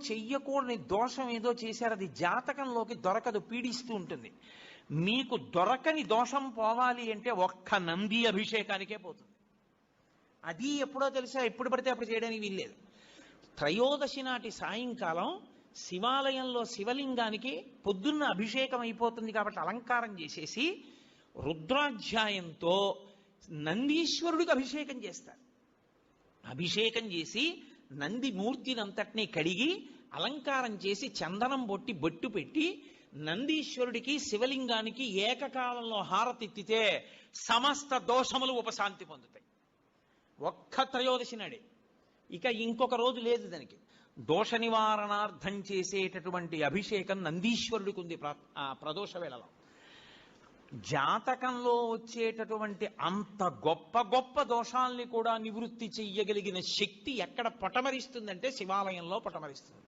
చెయ్యకూడని దోషం ఏదో చేశారు, అది జాతకంలోకి దొరకదు, పీడిస్తూ ఉంటుంది. మీకు దొరకని దోషం పోవాలి అంటే ఒక్క నంది అభిషేకానికే పోతుంది. అది ఎప్పుడో తెలుసా, ఎప్పుడు పడితే అప్పుడు చేయడానికి వీల్లేదు. త్రయోదశి నాటి సాయంకాలం శివాలయంలో శివలింగానికి పొద్దున్న అభిషేకం అయిపోతుంది కాబట్టి అలంకారం చేసేసి రుద్రాధ్యాయంతో నందీశ్వరుడికి అభిషేకం చేస్తారు. అభిషేకం చేసి నంది మూర్తినంతటినీ కడిగి అలంకారం చేసి చందనం బొట్టి బొట్టు పెట్టి నందీశ్వరుడికి శివలింగానికి ఏకకాలంలో హారతిత్తితే సమస్త దోషములు ఉపశాంతి పొందుతాయి. ఒక్క త్రయోదశి నాడే, ఇక ఇంకొక రోజు లేదు దానికి. దోష నివారణార్థం చేసేటటువంటి అభిషేకం నందీశ్వరుడికి ఉంది ప్రదోష వేళలో. జాతకంలో వచ్చేటటువంటి అంత గొప్ప గొప్ప దోషాల్ని కూడా నివృత్తి చెయ్యగలిగిన శక్తి ఎక్కడ పటమరిస్తుందంటే శివాలయంలో పటమరిస్తుంది.